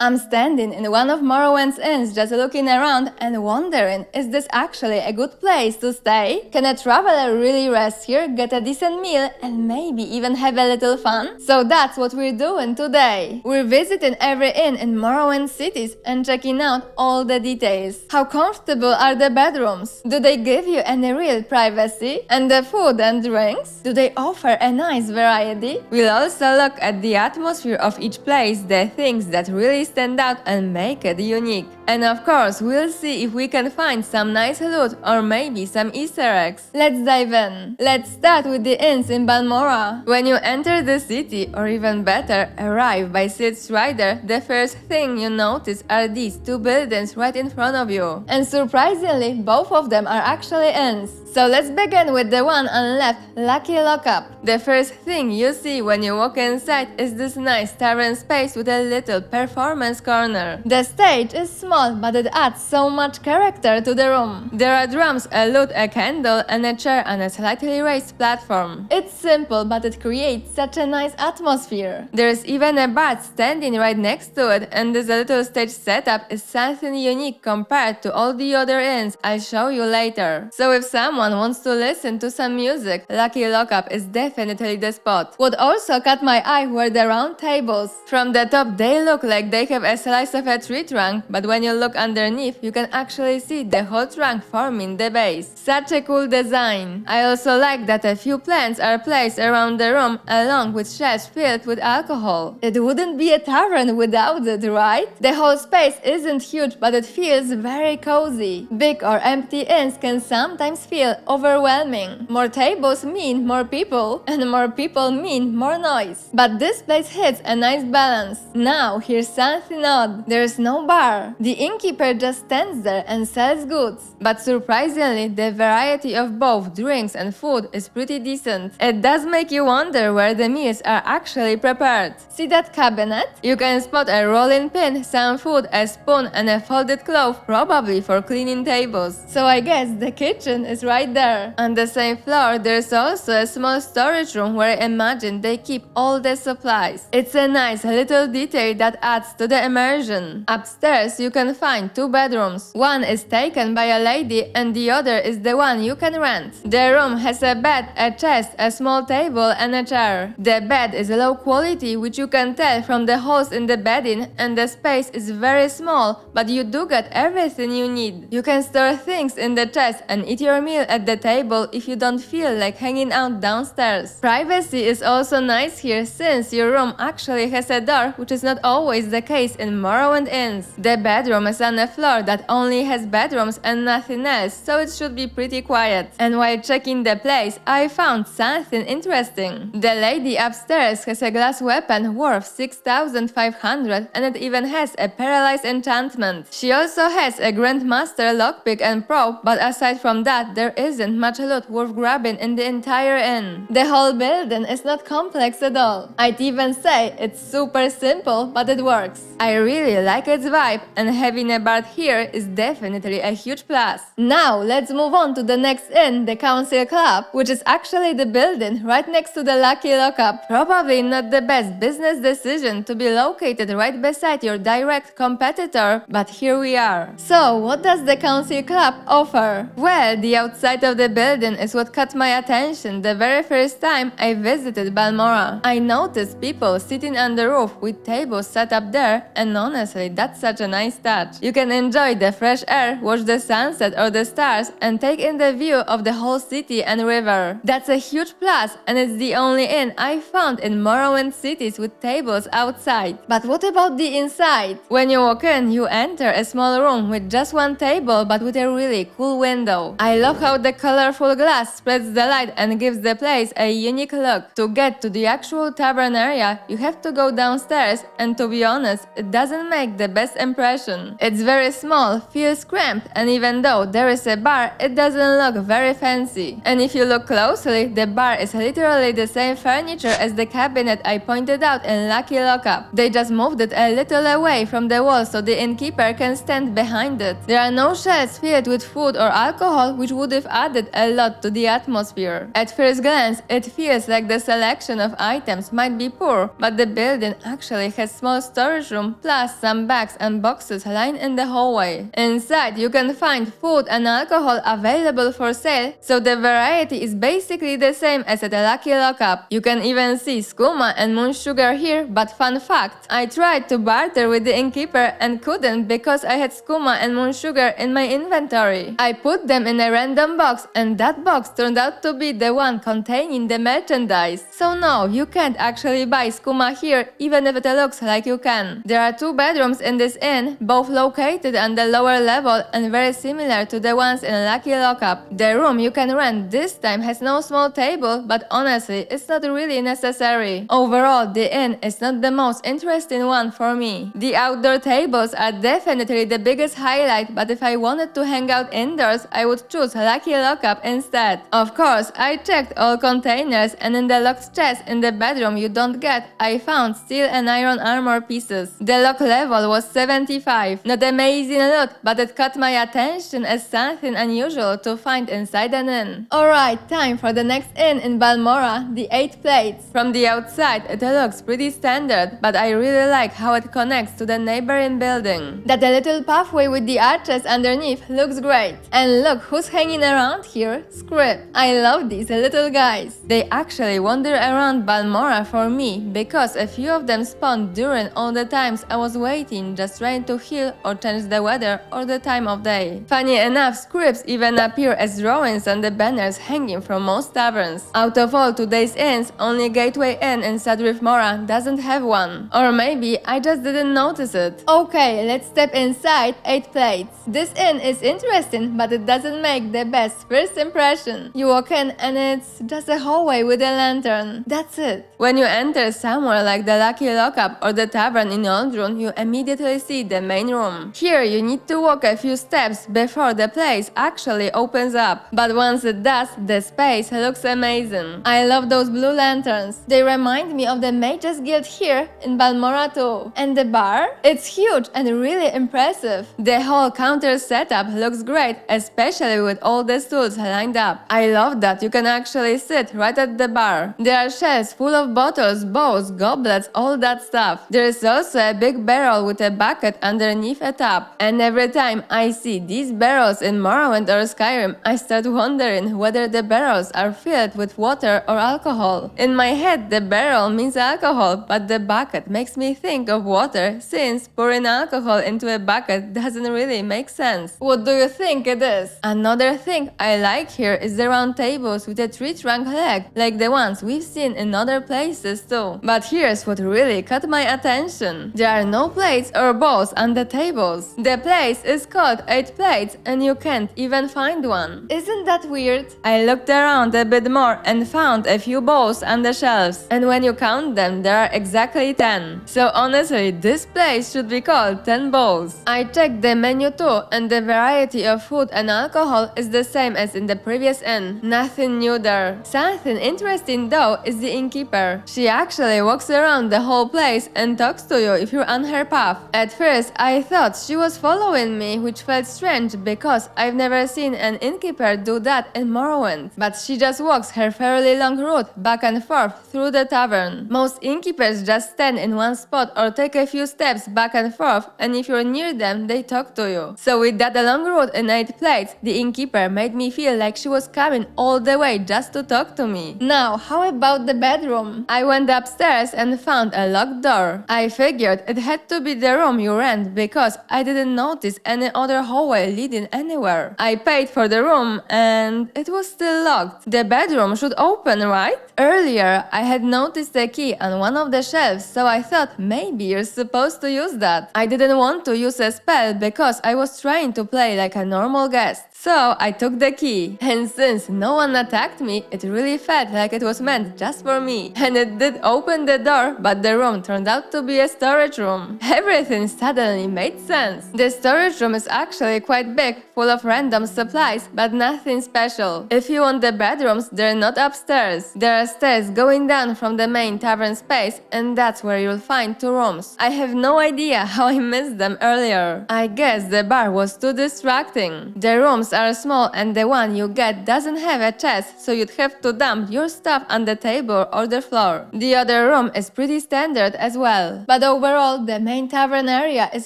I'm standing in one of Morrowind's inns just looking around and wondering, is this actually a good place to stay? Can a traveler really rest here, get a decent meal, and maybe even have a little fun? So that's what we're doing today. We're visiting every inn in Morrowind cities and checking out all the details. How comfortable are the bedrooms? Do they give you any real privacy? And the food and drinks? Do they offer a nice variety? We'll also look at the atmosphere of each place, the things that really stand out and make it unique. And of course, we'll see if we can find some nice loot or maybe some Easter eggs. Let's dive in. Let's start with the inns in Balmora. When you enter the city, or even better, arrive by Silk Strider, the first thing you notice are these two buildings right in front of you. And surprisingly, both of them are actually inns. So let's begin with the one on left, Lucky Lockup. The first thing you see when you walk inside is this nice tavern space with a little performance corner. The stage is small, but it adds so much character to the room. There are drums, a lute, a candle, and a chair on a slightly raised platform. It's simple, but it creates such a nice atmosphere. There's even a bard standing right next to it, and this little stage setup is something unique compared to all the other inns I'll show you later. So if someone wants to listen to some music, Lucky Lockup is definitely the spot. What also caught my eye were the round tables. From the top they look like they have a slice of a tree trunk, but when you look underneath you can actually see the whole trunk forming the base. Such a cool design. I also like that a few plants are placed around the room along with shelves filled with alcohol. It wouldn't be a tavern without it, right? The whole space isn't huge, but it feels very cozy. Big or empty inns can sometimes feel overwhelming. More tables mean more people, and more people mean more noise. But this place hits a nice balance. Now, here's something odd. There's no bar. The innkeeper just stands there and sells goods. But surprisingly, the variety of both drinks and food is pretty decent. It does make you wonder where the meals are actually prepared. See that cabinet? You can spot a rolling pin, some food, a spoon, and a folded cloth, probably for cleaning tables. So I guess the kitchen is right there. On the same floor, there's also a small storage room where I imagine they keep all the supplies. It's a nice little detail that adds to the immersion. Upstairs, you can find two bedrooms. One is taken by a lady and the other is the one you can rent. The room has a bed, a chest, a small table, and a chair. The bed is low quality, which you can tell from the holes in the bedding, and the space is very small, but you do get everything you need. You can store things in the chest and eat your meal at the table if you don't feel like hanging out downstairs. Privacy is also nice here since your room actually has a door, which is not always the case in Morrowind inns. The bedroom is on a floor that only has bedrooms and nothing else, so it should be pretty quiet. And while checking the place, I found something interesting. The lady upstairs has a glass weapon worth 6,500 and it even has a paralyzed enchantment. She also has a Grandmaster lockpick and probe, but aside from that, there isn't much loot worth grabbing in the entire inn. The whole building is not complex at all. I'd even say it's super simple, but it works. I really like its vibe, and having a bard here is definitely a huge plus. Now let's move on to the next inn, the Council Club, which is actually the building right next to the Lucky Lockup. Probably not the best business decision to be located right beside your direct competitor, but here we are. So what does the Council Club offer? Well, the outside of the building is what caught my attention the very first time I visited Balmora. I noticed people sitting on the roof with tables set up there, and honestly, that's such a nice touch. You can enjoy the fresh air, watch the sunset or the stars, and take in the view of the whole city and river. That's a huge plus, and it's the only inn I found in Morrowind cities with tables outside. But what about the inside? When you walk in, you enter a small room with just one table, but with a really cool window. I love how the colorful glass spreads the light and gives the place a unique look. To get to the actual tavern area, you have to go downstairs, and to be honest, it doesn't make the best impression. impression. It's very small, feels cramped, and even though there is a bar, it doesn't look very fancy. And if you look closely, the bar is literally the same furniture as the cabinet I pointed out in Lucky Lockup. They just moved it a little away from the wall so the innkeeper can stand behind it. There are no shelves filled with food or alcohol, which would have added a lot to the atmosphere. At first glance, it feels like the selection of items might be poor, but the building actually has small storage room plus some bags and boxes lying in the hallway. Inside, you can find food and alcohol available for sale, so the variety is basically the same as at a Lucky Lockup. You can even see skooma and moon sugar here, but fun fact, I tried to barter with the innkeeper and couldn't because I had skooma and moon sugar in my inventory. I put them in a random box and that box turned out to be the one containing the merchandise. So no, you can't actually buy skooma here even if it looks like you can. There are 2 bedrooms in this inn, both located on the lower level and very similar to the ones in Lucky Lockup. The room you can rent this time has no small table, but honestly, it's not really necessary. Overall, the inn is not the most interesting one for me. The outdoor tables are definitely the biggest highlight, but if I wanted to hang out indoors, I would choose Lucky Lockup instead. Of course, I checked all containers and in the locked chest in the bedroom you don't get, I found steel and iron armor pieces. The lock level was 75. Not amazing loot, but it caught my attention as something unusual to find inside an inn. Alright, time for the next inn in Balmora, the 8 Plates. From the outside, it looks pretty standard, but I really like how it connects to the neighboring building. That little pathway with the arches underneath looks great. And look who's hanging around here, Script. I love these little guys. They actually wander around Balmora for me because a few of them spawned during all the times I was waiting, just trying to heal or change the weather or the time of day. Funny enough, scripts even appear as drawings on the banners hanging from most taverns. Out of all today's inns, only Gateway Inn in Sadrith Mora doesn't have one. Or maybe I just didn't notice it. Okay, let's step inside 8 Plates. This inn is interesting, but it doesn't make the best first impression. You walk in and it's just a hallway with a lantern. That's it. When you enter somewhere like the Lucky Lockup or the tavern in Ald'ruhn, you immediately see the main room. Here you need to walk a few steps before the place actually opens up. But once it does, the space looks amazing. I love those blue lanterns. They remind me of the Mages Guild here in Balmora too. And the bar? It's huge and really impressive. The whole counter setup looks great, especially with all the stools lined up. I love that you can actually sit right at the bar. There are shelves full of bottles, bowls, goblets, all that stuff. There is also a big barrel with a bucket underneath a tap. And every time I see these barrels in Morrowind or Skyrim, I start wondering whether the barrels are filled with water or alcohol. In my head, the barrel means alcohol, but the bucket makes me think of water, since pouring alcohol into a bucket doesn't really make sense. What do you think it is? Another thing I like here is the round tables with a tree-trunk leg, like the ones we've seen in other places too. But here's what really caught my attention. There are no plates or bowls on the tables. The place is called 8 Plates and you can't even find one. Isn't that weird? I looked around a bit more and found a few bowls on the shelves. And when you count them, there are exactly 10. So honestly, this place should be called 10 bowls. I checked the menu too, and the variety of food and alcohol is the same as in the previous inn. Nothing new there. Something interesting though is the innkeeper. She actually walks around the whole place and talks to you if you're on her path. At first, I thought she was following me, which felt strange because I've never seen an innkeeper do that in Morrowind. But she just walks her fairly long route back and forth through the tavern. Most innkeepers just stand in one spot or take a few steps back and forth, and if you're near them, they talk to you. So with that long route and 8 Plates, the innkeeper made me feel like she was coming all the way just to talk to me. Now, how about the bedroom? I went upstairs and found a locked door. I figured it had to be the room you rent because I didn't notice any other hallway leading anywhere. I paid for the room and it was still locked. The bedroom should open, right? Earlier, I had noticed a key on one of the shelves, so I thought maybe you're supposed to use that. I didn't want to use a spell because I was trying to play like a normal guest. So I took the key, and since no one attacked me, it really felt like it was meant just for me. And it did open the door, but the room turned out to be a storage room. Everything suddenly made sense. The storage room is actually quite big, full of random supplies, but nothing special. If you want the bedrooms, they're not upstairs. There are stairs going down from the main tavern space, and that's where you'll find 2 rooms. I have no idea how I missed them earlier. I guess the bar was too distracting. The rooms are small and the one you get doesn't have a chest, so you'd have to dump your stuff on the table or the floor. The other room is pretty standard as well. But overall, the main tavern area is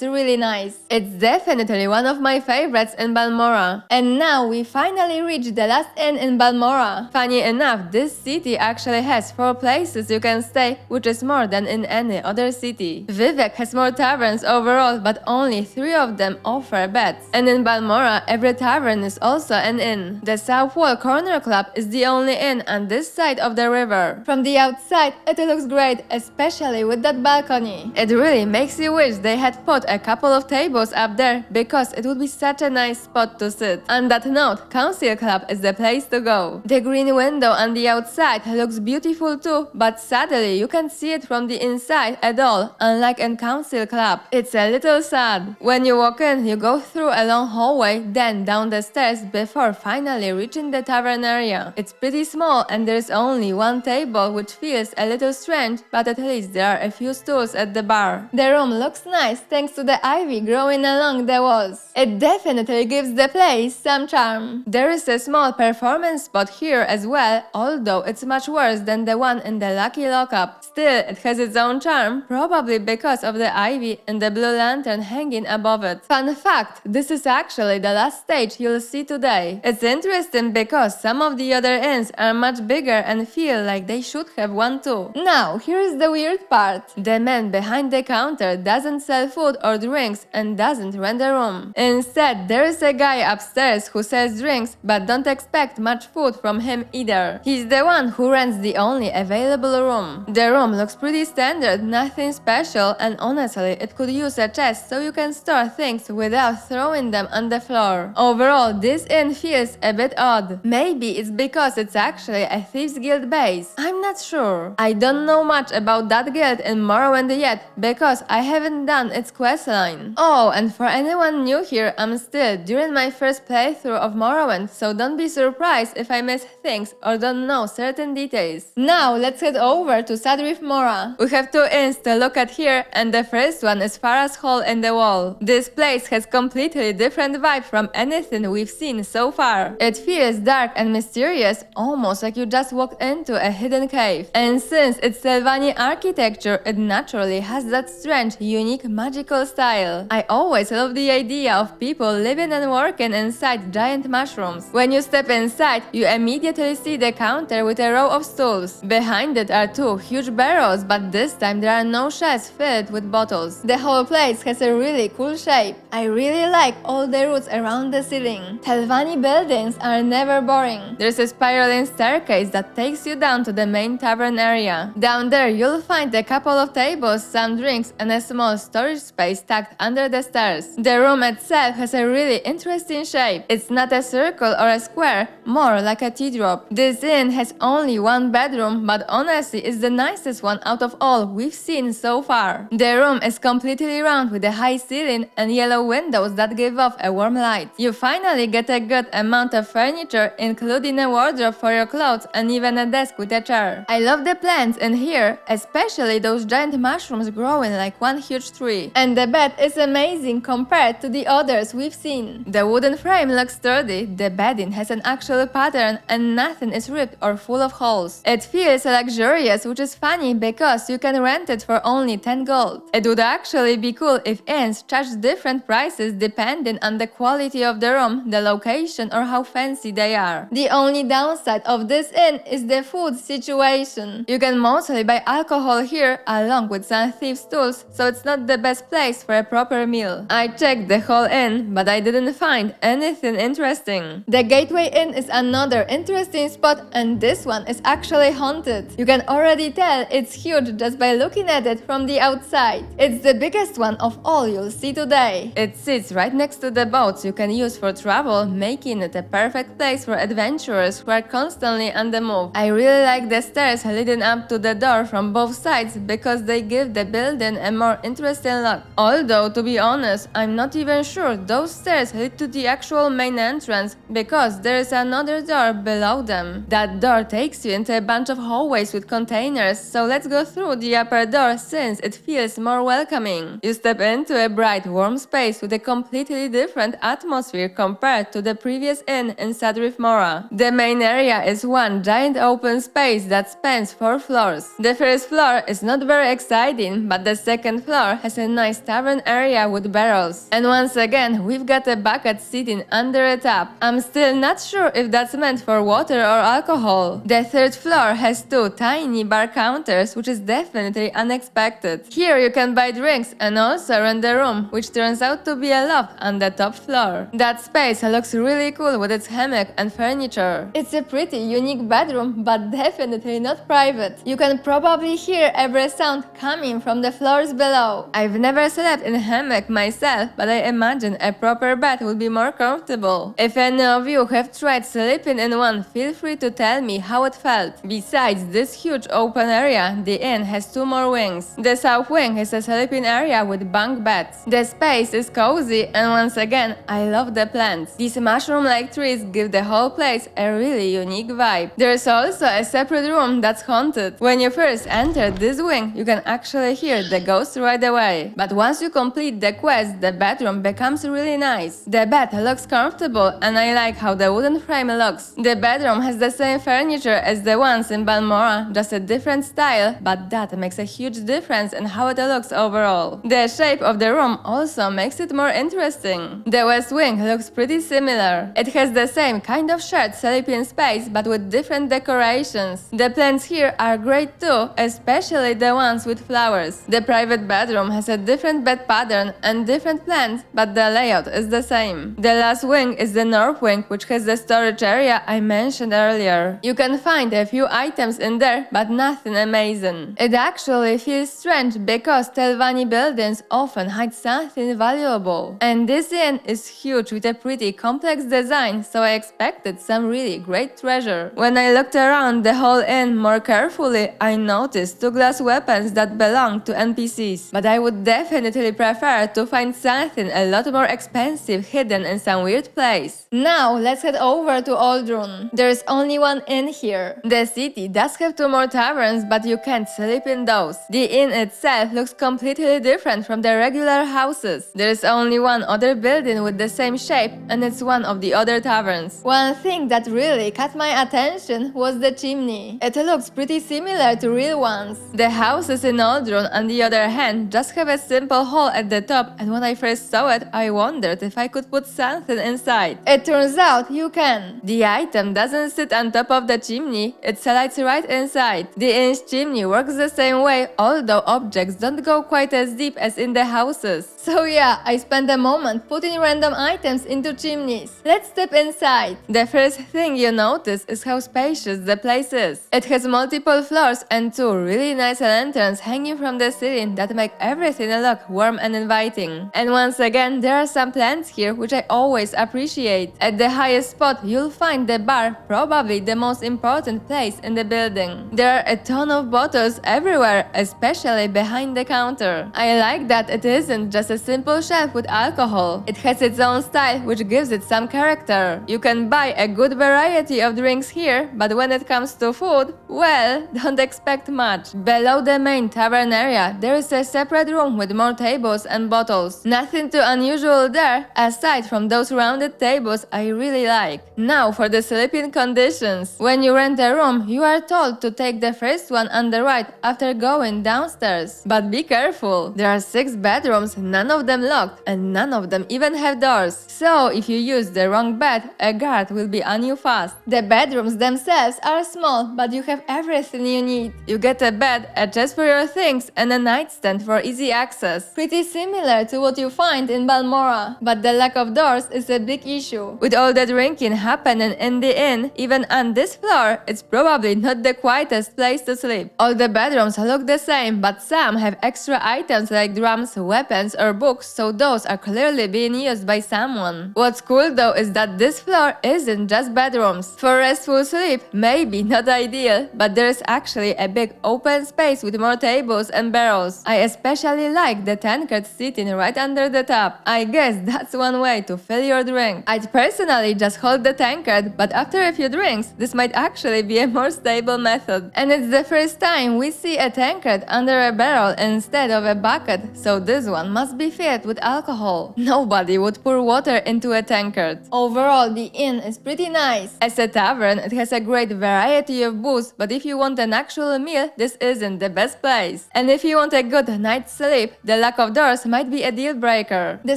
really nice. It's definitely one of my favorites in Balmora. And now we finally reached the last inn in Balmora. Funny enough, this city actually has 4 places you can stay, which is more than in any other city. Vivec has more taverns overall, but only 3 of them offer beds. And in Balmora, every tavern is also an inn. The South Wall Corner Club is the only inn on this side of the river. From the outside, it looks great, especially with that balcony. It really makes you wish they had put a couple of tables up there, because it would be such a nice spot to sit. On that note, Council Club is the place to go. The green window on the outside looks beautiful too, but sadly you can't see it from the inside at all, unlike in Council Club. It's a little sad. When you walk in, you go through a long hallway, then down the stairs before finally reaching the tavern area. It's pretty small and there's only 1 table, which feels a little strange, but at least there are a few stools at the bar. The room looks nice thanks to the ivy growing along the walls. It definitely gives the place some charm. There is a small performance spot here as well, although it's much worse than the one in the Lucky Lockup. Still, it has its own charm, probably because of the ivy and the blue lantern hanging above it. Fun fact, this is actually the last stage you'll see today. It's interesting because some of the other inns are much bigger and feel like they should have one too. Now, here's the weird part. The man behind the counter doesn't sell food or drinks and doesn't rent a room. Instead, there is a guy upstairs who sells drinks, but don't expect much food from him either. He's the one who rents the only available room. The room looks pretty standard, nothing special, and honestly, it could use a chest so you can store things without throwing them on the floor. Overall, this inn feels a bit odd. Maybe it's because it's actually a Thieves Guild base. I'm not sure. I don't know much about that guild in Morrowind yet, because I haven't done its questline. Oh, and for anyone new here, I'm still during my first playthrough of Morrowind, so don't be surprised if I miss things or don't know certain details. Now, let's head over to Sadrith Mora. We have 2 inns to look at here, and the first one is Farah's Hall in the Wall. This place has completely different vibe from anything we've seen so far. It feels dark and mysterious, almost like you just walked into a hidden cave. And since it's Sylvanian architecture, it naturally has that strange, unique, magical style. I always love the idea of people living and working inside giant mushrooms. When you step inside, you immediately see the counter with a row of stools. Behind it are 2 huge barrels, but this time there are no shelves filled with bottles. The whole place has a really cool shape. I really like all the roots around the ceiling. Telvanni buildings are never boring. There's a spiraling staircase that takes you down to the main tavern area. Down there you'll find a couple of tables, some drinks, and a small storage space tucked under the stairs. The room itself has a really interesting shape. It's not a circle or a square, more like a teardrop. This inn has only 1 bedroom, but honestly it's the nicest one out of all we've seen so far. The room is completely round with a high ceiling and yellow windows that give off a warm light. You finally get a good amount of furniture, including a wardrobe for your clothes and even a desk with a chair. I love the plants in here, especially those giant mushrooms growing like one huge tree. And the bed is amazing compared to the others we've seen. The wooden frame looks sturdy, the bedding has an actual pattern, and nothing is ripped or full of holes. It feels luxurious, which is funny because you can rent it for only 10 gold. It would actually be cool if inns charged different prices depending on the quality of the room, the location, or how fancy they are. The only downside of this inn is the food situation. You can mostly buy alcohol here along with some thieves' tools, so it's not the best place for a proper meal. I checked the whole inn, but I didn't find anything interesting. The Gateway Inn is another interesting spot, and this one is actually haunted. You can already tell it's huge just by looking at it from the outside. It's the biggest one of all you'll see today. It sits right next to the boats you can use for travel, making it a perfect place for adventurers who are constantly on the move. I really like the stairs leading up to the door from both sides because they give the building a more interesting look. Although, to be honest, I'm not even sure those stairs lead to the actual main entrance because there is another door below them. That door takes you into a bunch of hallways with containers, so let's go through the upper door since it feels more welcoming. You step into a bright, warm space with a completely different atmosphere compared to the previous inn in Sadrith Mora. The main area is one giant open space that spans 4 floors. The first floor is not very exciting, but the second floor has a nice tavern area with barrels. And once again, we've got a bucket sitting under a tap. I'm still not sure if that's meant for water or alcohol. The third floor has 2 tiny bar counters, which is definitely unexpected. Here you can buy drinks and also rent a room, which turns out to be a loft on the top floor. That space looks really cool with its hammock and furniture. It's a pretty unique bedroom, but definitely not private. You can probably hear every sound coming from the floors below. I've never slept in a hammock myself, but I imagine a proper bed would be more comfortable. If any of you have tried sleeping in one, feel free to tell me how it felt. Besides this huge open area, the inn has 2 more wings. The south wing is a sleeping area with bunk beds. The space is cozy, and once again, I love the plants. These mushroom-like trees give the whole place a really unique vibe. There's also a separate room that's haunted. When you first enter this wing, you can actually hear the ghost right away. But once you complete the quest, the bedroom becomes really nice. The bed looks comfortable, and I like how the wooden frame looks. The bedroom has the same furniture as the ones in Balmora, just a different style, but that makes a huge difference in how it looks overall. The shape of the room also makes it more interesting. The west wing looks pretty similar. It has the same kind of shared sleeping space, but with different decorations. The plants here are great too, especially the ones with flowers. The private bedroom has a different bed pattern and different plants, but the layout is the same. The last wing is the north wing, which has the storage area I mentioned earlier. You can find a few items in there, but nothing amazing. It actually feels strange because Telvanni buildings often hide something valuable. And this inn is huge with a pretty complex design, so I expected some really great treasure. When I looked around the whole inn more carefully, I noticed 2 glass weapons that belong to NPCs. But I would definitely prefer to find something a lot more expensive hidden in some weird place. Now let's head over to Ald'ruhn. There's only one inn here. The city does have 2 more taverns, but you can't sleep in those. The inn itself looks completely different from the regular houses. There's only one other building with the same shape, and it's one of the other taverns. One thing that really caught my attention was the chimney. It looks pretty similar to real ones. The houses in Ald'ruhn, on the other hand, just have a simple hole at the top, and when I first saw it, I wondered if I could put something inside. It turns out you can. The item doesn't sit on top of the chimney, it slides right inside. The inn's chimney works the same way, although objects don't go quite as deep as in the houses. So yeah, I spent a moment putting random items into chimneys. Let's step inside. The first thing you notice is how spacious the place is. It has multiple floors and 2 really nice lanterns hanging from the ceiling that make everything look warm and inviting. And once again, there are some plants here which I always appreciate. At the highest spot, you'll find the bar, probably the most important place in the building. There are a ton of bottles everywhere, especially behind the counter. I like that it isn't just a simple shelf with alcohol. It has its own style, which gives it some character. You can buy a good variety of drinks here, but when it comes to food, well, don't expect much. Below the main tavern area, there is a separate room with more tables and bottles. Nothing too unusual there, aside from those rounded tables I really like. Now for the sleeping conditions. When you rent a room, you are told to take the first one on the right after going downstairs. But be careful, there are 6 bedrooms, none of them locked, and none of them even have doors. So if you use the wrong bed, a guard will be on you fast. The bedrooms themselves are small, but you have everything you need. You get a bed, a chest for your things, and a nightstand for easy access. Pretty similar to what you find in Balmora, but the lack of doors is a big issue. With all the drinking happening in the inn, even on this floor, it's probably not the quietest place to sleep. All the bedrooms look the same, but some have extra items like drums, weapons, or books, so those are clearly being used by someone. What's cool though is that this floor isn't just bedrooms. For restful sleep, maybe not ideal, but there's actually a big open space with more tables and barrels. I especially like the tankard sitting right under the tap. I guess that's one way to fill your drink. I'd personally just hold the tankard, but after a few drinks, this might actually be a more stable method. And it's the first time we see a tankard under a barrel instead of a bucket, so this one must be filled with alcohol. Nobody would pour water into a tankard. Overall, the inn is pretty nice. As a tavern, it has a great variety of booze, but if you want an actual meal, this isn't the best place. And if you want a good night's sleep, the lack of doors might be a deal breaker. The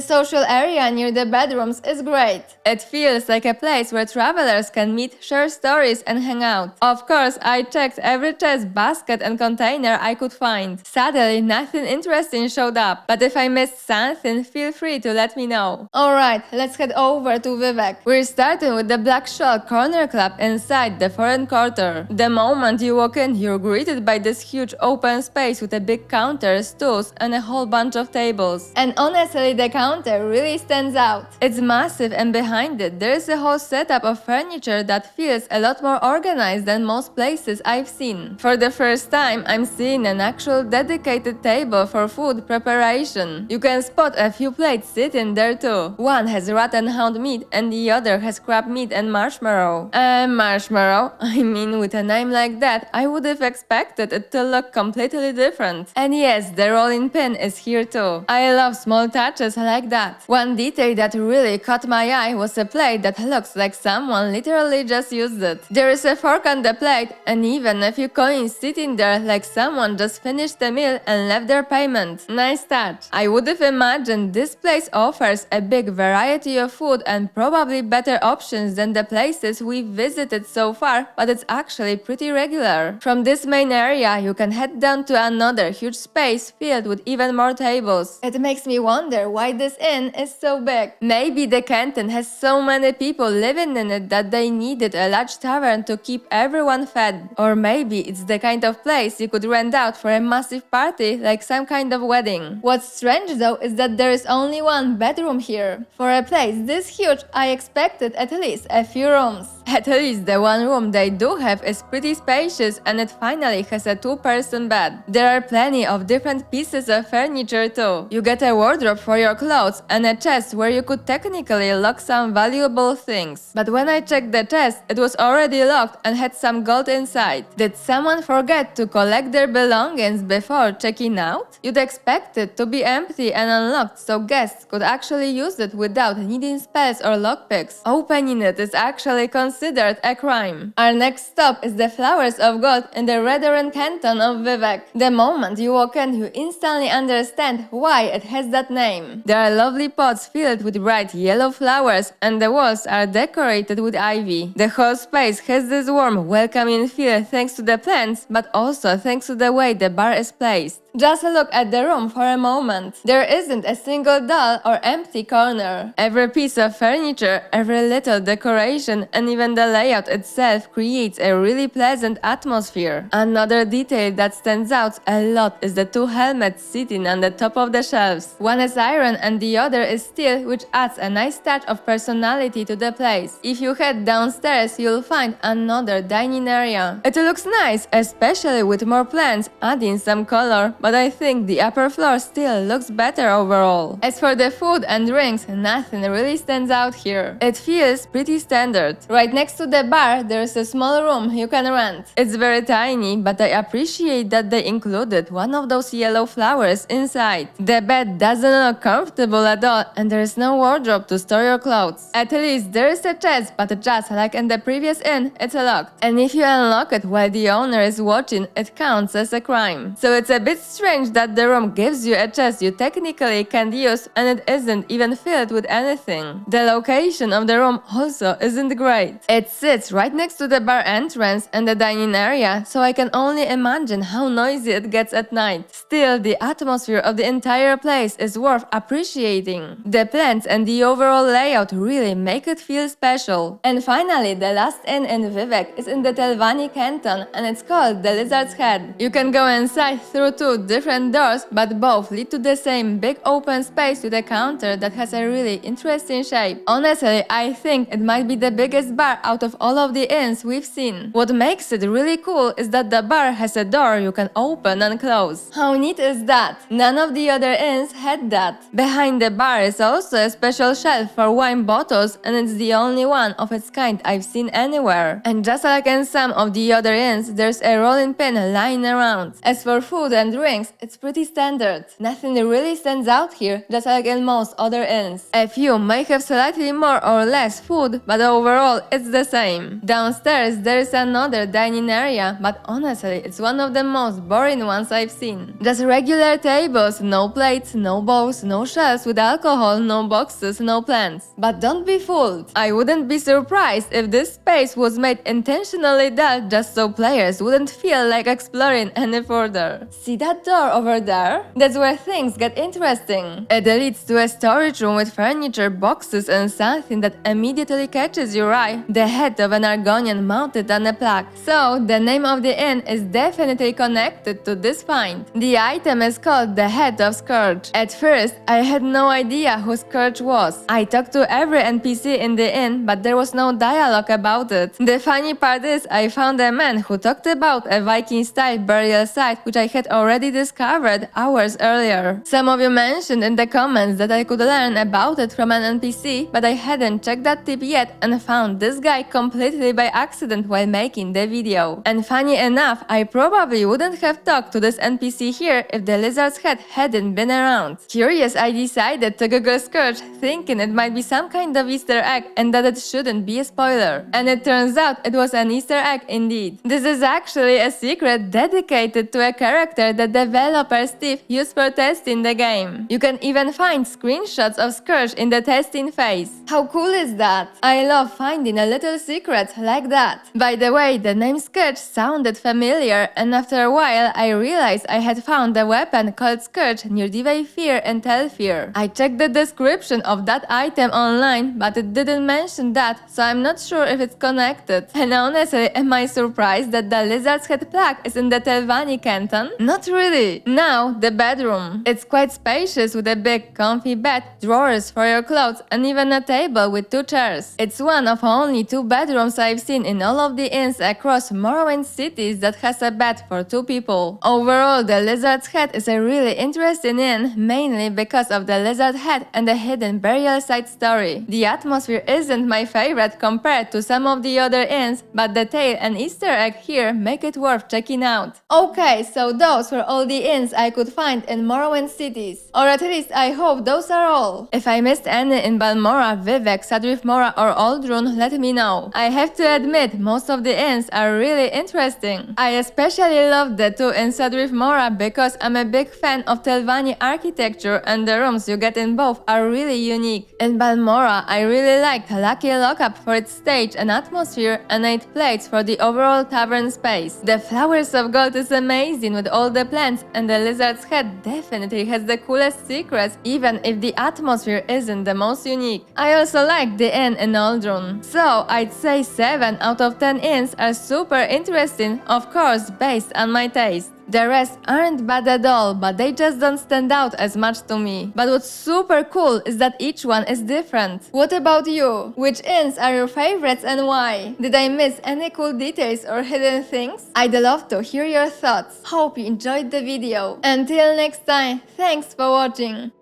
social area near the bedrooms is great. It feels like a place where travelers can meet, share stories, and hang out. Of course, I checked every chest, basket, and container I could find. Sadly, nothing interesting showed up, but if I missed something, feel free to let me know. Alright, let's head over to Vivec. We're starting with the Black Shawl Corner Club inside the foreign quarter. The moment you walk in, you're greeted by this huge open space with a big counter, stools, and a whole bunch of tables. And honestly, the counter really stands out. It's massive, and behind it, there's a whole setup of furniture that feels a lot more organized than most places I've seen. For the first time, I'm seeing an actual dedicated table for food preparation. You can spot a few plates sitting there too. One has rat and hound meat, and the other has crab meat and marshmallow. Marshmallow? I mean, with a name like that, I would have expected it to look completely different. And yes, the rolling pin is here too. I love small touches like that. One detail that really caught my eye was a plate that looks like someone literally just used it. There is a fork on the plate, and even a few coins sitting there like someone just finished the meal and left their payment. Nice touch. I would have imagined this place offers a big variety of food and probably better options than the places we've visited so far, but it's actually pretty regular. From this main area, you can head down to another huge space filled with even more tables. It makes me wonder why this inn is so big. Maybe the canton has so many people living in it that they needed a large tavern to keep everyone fed. Or maybe it's the kind of place you could rent out for a massive party, like some kind of wedding. What's strange though is that there is only one bedroom here. For a place this huge, I expected at least a few rooms. At least the one room they do have is pretty spacious, and it finally has a two-person bed. There are plenty of different pieces of furniture too. You get a wardrobe for your clothes and a chest where you could technically lock some valuable things. But when I checked the chest, it was already locked and had some gold inside. Did someone forget to collect their belongings before checking out? You'd expect it to be empty and unlocked so guests could actually use it without needing spells or lockpicks. Opening it is actually considered a crime. Our next stop is the Flowers of Gold in the Ald'ruhn canton of Vivec. The moment you walk in, you instantly understand why it has that name. There are lovely pots filled with bright yellow flowers, and the walls are decorated with ivy. The whole space has this warm, welcoming feel thanks to the plants, but also thanks to the way the bar is placed. Just look at the room for a moment. There isn't a single dull or empty corner. Every piece of furniture, every little decoration, and even the layout itself creates a really pleasant atmosphere. Another detail that stands out a lot is the two helmets sitting on the top of the shelves. One is iron and the other is steel, which adds a nice touch of personality to the place. If you head downstairs, you'll find another dining area. It looks nice, especially with more plants, adding some color, but I think the upper floor still looks better overall. As for the food and drinks, nothing really stands out here. It feels pretty standard. Right next to the bar, there's a small room you can rent. It's very tiny, but I appreciate that they included one of those yellow flowers inside. The bed doesn't look comfortable at all, and there is no wardrobe to store your clothes. At least there is a chest, but just like in the previous inn, it's locked. And if you unlock it while the owner is watching, it counts as a crime. So it's a bit strange that the room gives you a chest you technically can't use, and it isn't even filled with anything. The location of the room also isn't great. It sits right next to the bar entrance and the dining area, so I can only imagine how noisy it gets at night. Still, the atmosphere of the entire place is worth appreciating. The plants and the overall layout really make it feel special. And finally, the last inn in Vivec is in the Telvanni canton, and it's called the Lizard's Head. You can go inside through two different doors, but both lead to the same big open space with a counter that has a really interesting shape. Honestly, I think it might be the biggest bar out of all of the inns we've seen. What makes it really cool is that the bar has a door you can open and close. How neat is that? None of the other inns had that. Behind the bar is also a special shelf for wine bottles, and it's the only one of its kind I've seen anywhere. And just like in some of the other inns, there's a rolling pin lying around. As for food and drinks, it's pretty standard. Nothing really stands out here, just like in most other inns. A few may have slightly more or less food, but overall it's the same. Downstairs there is another dining area, but honestly it's one of the most boring ones I've seen. Just regular tables, no plates, no bowls, no shelves with alcohol, no boxes, no plants. But don't be fooled. I wouldn't be surprised if this space was made intentionally dull just so players wouldn't feel like exploring any further. See that door over there? That's where things get interesting. It leads to a storage room with furniture, boxes, and something that immediately catches your eye: the head of an Argonian mounted on a plaque. So, the name of the inn is definitely connected to this find. The item is called the Head of Scourge. At first, I had no idea who Scourge was. I talked to every NPC in the inn, but there was no dialogue about it. The funny part is, I found a man who talked about a Viking-style burial site which I had already discovered hours earlier. Some of you mentioned in the comments that I could learn about it from an NPC, but I hadn't checked that tip yet and found this guy completely by accident while making the video. And funny enough, I probably wouldn't have talked to this NPC here if the lizard's head hadn't been around. Curious, I decided to Google Scourge, thinking it might be some kind of Easter egg and that it shouldn't be a spoiler. And it turns out it was an Easter egg indeed. This is actually a secret dedicated to a character that developer Steve used for testing the game. You can even find screenshots of Scourge in the testing phase. How cool is that? I love finding a little secret like that. By the way, the name Scourge sounded familiar, and after a while I realized I had found a weapon called Scourge near Divayfir and Telfir. I checked the description of that item online, but it didn't mention that, so I'm not sure if it's connected. And honestly, am I surprised that the lizard's head plaque is in the Telvanni canton? Not really. Now, the bedroom. It's quite spacious with a big comfy bed, drawers for your clothes, and even a table with 2 chairs. It's one of only 2 bedrooms I've seen in all of the inns across Morrowind cities that has a bed for 2 people. Overall, the lizard's head is a really interesting inn, mainly because of the lizard head and the hidden burial site story. The atmosphere isn't my favorite compared to some of the other inns, but the tale and Easter egg here make it worth checking out. Okay, so those were all the inns I could find in Morrowind cities. Or at least I hope those are all. If I missed any in Balmora, Vivec, Sadrith Mora or Ald'ruhn, let me know. I have to admit, most of the inns are really interesting. I especially love the 2 in Sadrith Mora because I'm a big fan of Telvanni architecture and the rooms you get in both are really unique. In Balmora, I really liked Lucky Lockup for its stage and atmosphere and 8 plates for the overall tavern space. The Flowers of Gold is amazing with all the plants, and the lizard's head definitely has the coolest secrets, even if the atmosphere isn't the most unique. I also like the inn in Ald'ruhn. So I'd say 7 out of 10 inns are super interesting, of course based on my taste. The rest aren't bad at all, but they just don't stand out as much to me. But what's super cool is that each one is different. What about you? Which inns are your favorites and why? Did I miss any cool details or hidden things? I'd love to hear your thoughts. Hope you enjoyed the video. Until next time, thanks for watching.